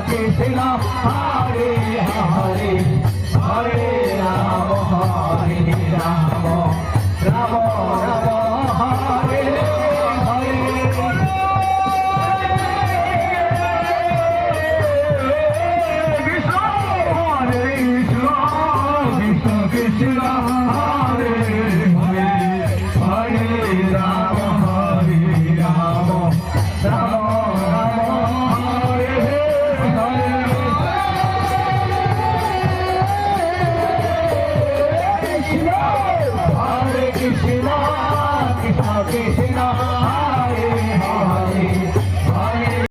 Krishna Hare Hare Hare Rama Hare Rama Rama Rama Hare Hare Krishna Hare Krishna Krishna Krishna Hare Hare Hare Rama Hare Rama Rama Krishna Krishna Hare Hare